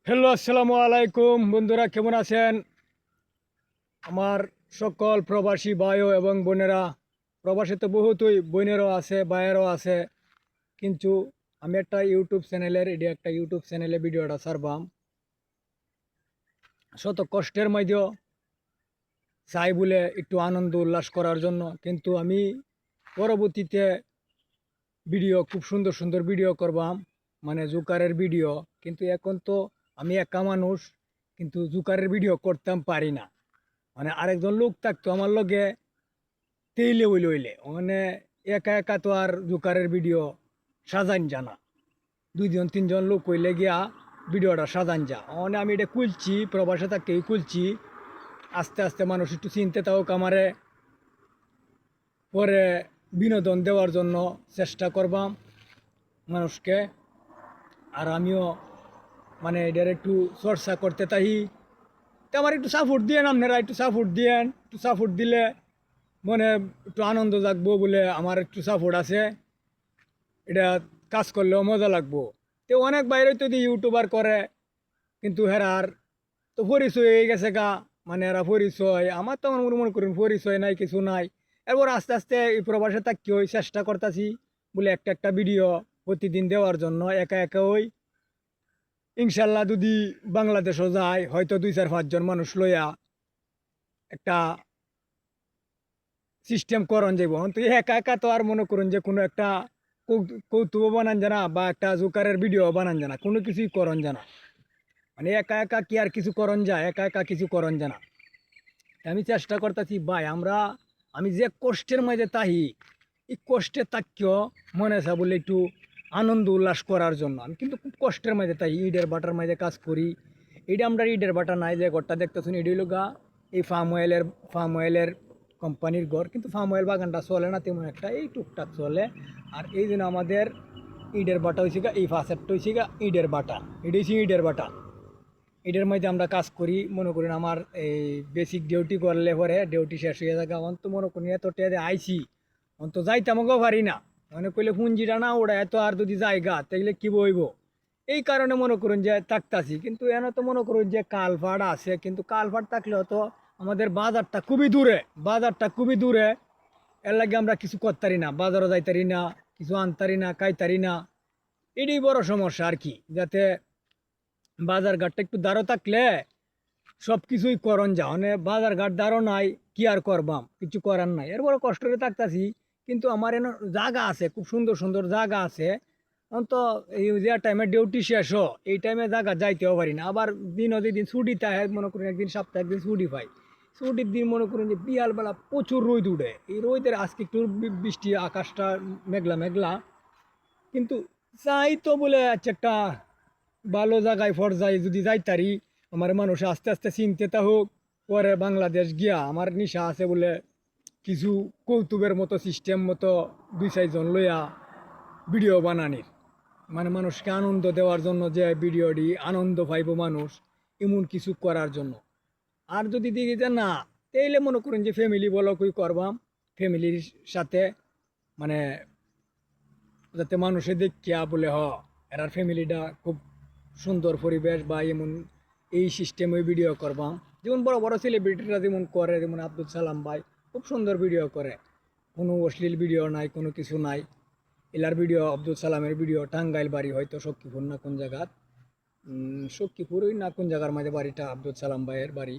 Hello, আসসালামু আলাইকুম বন্ধুরা, কেমন আছেন? আমার সকল প্রবাসী ভাই এবং বোনেরা, প্রবাসে তো বহুতই বোনেরও আছে, ভাইয়েরও আছে, কিন্তু আমি একটা ইউটিউব চ্যানেলের একটা ইউটিউব চ্যানেলে ভিডিওটা ছাড়বাম। শত কষ্টের মধ্যেও চাই বলে একটু আনন্দ উল্লাস করার জন্য, কিন্তু আমি পরবর্তীতে ভিডিও খুব সুন্দর সুন্দর ভিডিও করবাম, মানে জুকারের ভিডিও। কিন্তু এখন তো আমি একা মানুষ, কিন্তু জুকারের ভিডিও করতাম পারি না। মানে আরেকজন লোক থাকতো আমার লগে, তেইলে হইলে হইলে মানে একা একা তো আর জোকারের ভিডিও সাজান জানা। দুইজন তিনজন লোক হইলে গিয়া ভিডিওটা সাজান যা, মানে আমি এটা খুলছি, প্রবাসে থাকতেই খুলছি। আস্তে আস্তে মানুষ একটু চিনতে থাকুক আমারে, পরে বিনোদন দেওয়ার জন্য চেষ্টা করবাম মানুষকে। আর আমিও মানে এটার একটু চর্চা করতে তাই। তো আমার একটু সাপোর্ট দিয়েন, আপনারা একটু সাপোর্ট দিয়েন। একটু সাপোর্ট দিলে মনে একটু আনন্দ জাগবো বলে আমার একটু সাপোর্ট আছে। এটা কাজ করলেও মজা লাগবো। তো অনেক বাইরে তো ইউটিউবার করে, কিন্তু হেরার তো পরিচয় হয়ে গেছে গা। মানে এরা পরিচয়, আমার তো মনে করুন পরিচয় নাই, কিছু নাই। এরপর আস্তে আস্তে এই প্রবাসে থাকি ওই চেষ্টা করতেছি বলে একটা একটা ভিডিও প্রতিদিন দেওয়ার জন্য, একা একা ওই ইনশাল্লাহ যদি বাংলাদেশও যায়, হয়তো 2-4-5 জন মানুষ লইয়া একটা সিস্টেম করণ যাইব। তো একা একা তো আর মনে করুন যে কোনো একটা কৌতুক বানান জানা বা একটা জোকারের ভিডিও বানান জানা, কোনো কিছুই করণ জানা। মানে একা একা কি আর কিছু করণ যায়? একা একা কিছু করণ জানা। আমি চেষ্টা করতেছি ভাই, আমি যে কষ্টের মাঝে তাহি, এই কষ্টে তাকিও মনে আছে বলে একটু আনন্দ উল্লাস করার জন্য আমি কিন্তু খুব কষ্টের মাঝে তাই ইটের বাটার মাঝে কাজ করি। এটা আমরা ইটের বাটা নাই যে ঘরটা দেখতেছুন, এটি হইল গা এই ফার্ম অয়েলের কোম্পানির ঘর, কিন্তু ফার্ম অয়েল বাগানটা চলে না তেমন একটা, এই টুকটাক চলে। আর এই জন্য আমাদের ইটের বাটা হয়েছে গা, এই ফাঁসেরটা হয়েছে গা ইটের বাটা, এটি হচ্ছে ইটের বাটা। এটার মধ্যে আমরা কাজ করি। মনে করেন আমার এই বেসিক ডিউটি করলে পরে ডিউটি শেষ হয়ে থাকে, অন্ত মনে করি এত টেদে আইসি, অন্ত যাইতামও পারি না। মনে করলে পুঞ্জিটা না ওরা এত, আর যদি জায়গা তাইলে কি বইব। এই কারণে মনে করুন যে থাকতাছি। কিন্তু এনে তো মনে করুন যে কালভার্ট আছে, কিন্তু কালভার্ট থাকলেও তো আমাদের বাজারটা খুবই দূরে। এর লাগে আমরা কিছু করতারি না, বাজারও যাইতারি না, কিছু আনতারি না, খাইতারি না। এটাই বড় সমস্যা আর কি। যাতে বাজার ঘাটটা একটু দাঁড়ো থাকলে সব কিছুই করণ যা, মানে বাজার ঘাট দাঁড়ো নাই, কি আর করবাম, কিছু করার নাই। এর বড় কষ্ট করে থাকতাছি। কিন্তু আমার এনে জায়গা আছে, খুব সুন্দর সুন্দর জায়গা আছে। অন্ত এই যে টাইমে ডিউটি শেষ এই টাইমে জায়গা যাইতেও পারি না। আবার দিনও যেদিন ছুটি থাকে, মনে করুন একদিন সপ্তাহে একদিন ছুটি পাই, ছুটির দিন মনে করুন যে বিয়ালবেলা প্রচুর রোদ উঠে। এই রোদের আজকে একটু বৃষ্টি, আকাশটা মেঘলা মেঘলা, কিন্তু যাই তো বলে আচ্ছা একটা ভালো জায়গায় পর্যায়ে যদি যাইতারি, আমার মানুষ আস্তে আস্তে চিনতে তা হোক। পরে বাংলাদেশ গিয়া আমার নিশা আছে বলে কিছু কৌতুকের মতো সিস্টেম মতো 2-4 জন লইয়া ভিডিও বানানির, মানে মানুষকে আনন্দ দেওয়ার জন্য, যে ভিডিওটি আনন্দ পাইব মানুষ, এমন কিছু করার জন্য। আর যদি দেখি যে না, তাইলে মনে করুন যে ফ্যামিলি বলো কই করবাম, ফ্যামিলির সাথে, মানে যাতে মানুষে দেখিয়া বলে এরার ফ্যামিলিটা খুব সুন্দর পরিবেশ বা এমন, এই সিস্টেমে ভিডিও করবাম। যেমন বড় বড় সেলিব্রিটিরা যেমন করে, যেমন আব্দুল সালাম ভাই খুব সুন্দর ভিডিও করে, কোনো অশ্লীল ভিডিও নাই, কোনো কিছু নাই। এলার ভিডিও, আব্দুল সালামের ভিডিও, টাঙ্গাইল বাড়ি, হয়তো সখীপুর না কোন জায়গার, সখীপুরই না কোন জায়গার মাঝে বাড়িটা আব্দুল সালাম ভাইয়ের বাড়ি।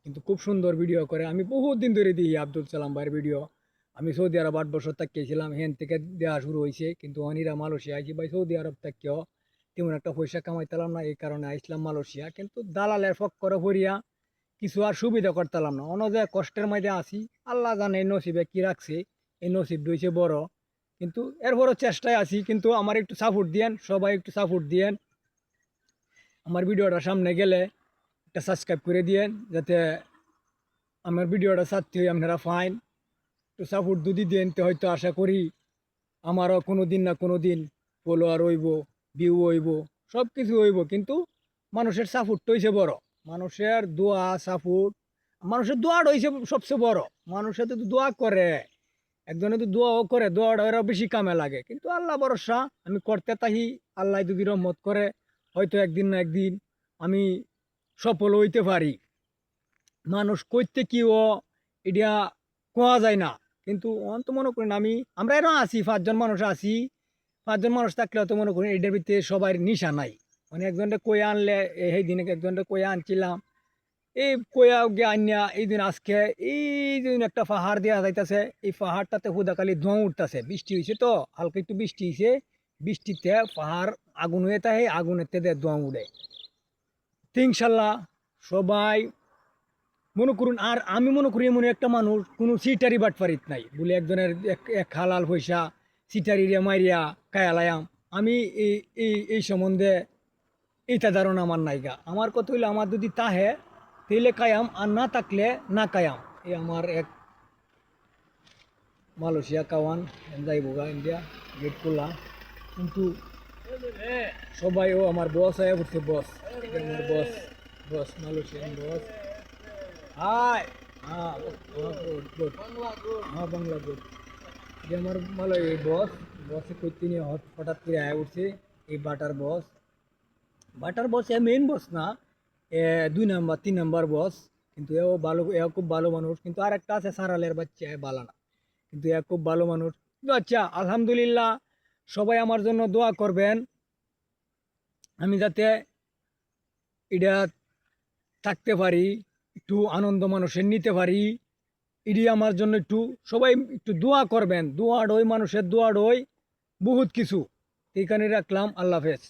কিন্তু খুব সুন্দর ভিডিও করে, আমি বহুত দিন ধরে দিই আব্দুল সালাম ভাইয়ের ভিডিও। আমি সৌদি আরব 8 বছর থাকিয়েছিলাম, হেন থেকে দেওয়া শুরু হয়েছে। কিন্তু অনিরা মালয়েশিয়া আইছি ভাই, সৌদি আরব থেকেও তেমন একটা পয়সা কামাইতালাম না, এই কারণে আইসলাম মালয়েশিয়া। কিন্তু দালালের ফক্করে ভরিয়া কিছু আর সুবিধা করতালাম না, অন্য যে কষ্টের মাঝে আসি। আল্লাহ জানে এই নসিবে কি রাখছে, এই নসিব রয়েছে বড়। কিন্তু এরপরও চেষ্টায় আছি, কিন্তু আমার একটু সাপোর্ট দিয়েন, সবাই একটু সাপোর্ট দিয়েন। আমার ভিডিওটা সামনে গেলে একটা সাবস্ক্রাইব করে দিয়েন, যাতে আমার ভিডিওটা সাথে আপনারা ফাইন একটু সাপোর্ট যদি দেন, তো হয়তো আশা করি আমারও কোনো দিন না কোনো দিন ফলোয়ার হইব, ভিউ হইব, সব কিছু হইব। কিন্তু মানুষের সাপোর্টটা হয়েছে বড়, মানুষের দোয়া সাপোর্ট। মানুষের দোয়াটা হয়েছে সবচেয়ে বড়। মানুষের তো দোয়া করে, একজনে তো দোয়াও করে, দোয়াটা এরা বেশি কামে লাগে। কিন্তু আল্লাহ ভরসা আমি করতে তাহি, আল্লাহ যদি রহমত করে হয়তো একদিন না একদিন আমি সফল হইতে পারি। মানুষ কইতে কি ও এটা কোয়া যায় না, কিন্তু অন্ত মনে করেন আমরা এরকম আছি, 5 জন মানুষ আছি। 5 জন মানুষ থাকলেও তো মনে করেন এটার ভিতরে সবার নিশা নাই। মানে একজনটা কয়ে আনলে, এই দিনে একজনটা কয়ে আনছিলাম, এই কয়া গিয়ে আনিয়া এই দিন আজকে এই দিন একটা পাহাড় দেওয়া যাইতেছে, এই পাহাড়টাতে হুদাকালি ধোঁয়া উঠতেছে, বৃষ্টি হয়েছে তো, হালকা একটু বৃষ্টি হয়েছে, বৃষ্টিতে পাহাড় আগুন হয়ে থাকে, আগুনের তেতে ধোঁয়া উঠে। তো ইনশাল্লাহ সবাই মনে করুন, আর আমি মনে করি এমন একটা মানুষ কোনো সিটারি বাটপারিত নাই বলে একজনের এক হালাল পয়সা সিটারিয়া মারিয়া কায়ালায়াম। আমি এই এই এই সম্বন্ধে এইটা ধারণা আমার নাইগা। আমার কথা হইলো, আমার যদি তাহে তাইলে কায়াম, আর না থাকলে না কায়াম। এই আমার এক মালয়েশিয়া কাওয়ান যাইবগা ইন্ডিয়া গেট খোলা, কিন্তু সবাই ও আমার বস আয়া পড়ছে, বস আমার বস, বস মালয়েশিয়ান বস। হাই, হ্যাঁ গুড গুড, হ্যাঁ বাংলা গুড। যে আমার মালয় বস, বসে করতে নিয়ে হঠাৎ করে আয়া উঠছে এই বাটার বস এ মেইন বস না, এ 2 নাম্বার 3 নাম্বার বস। কিন্তু এও ভালো, এ খুব ভালো মানুষ। কিন্তু আর একটা আছে সারালের বাচ্চা, এ ভালো না, কিন্তু এ খুব ভালো মানুষ। তো আচ্ছা, আলহামদুলিল্লাহ, সবাই আমার জন্য দোয়া করবেন, আমি যাতে এটা থাকতে পারি, একটু আনন্দ মানুষের নিতে পারি। এটি আমার জন্য একটু সবাই একটু দোয়া করবেন। দোয়া ডই, মানুষের দোয়া ডই বহুত কিছু। এইখানে রাখলাম, আল্লাহ হাফেজ।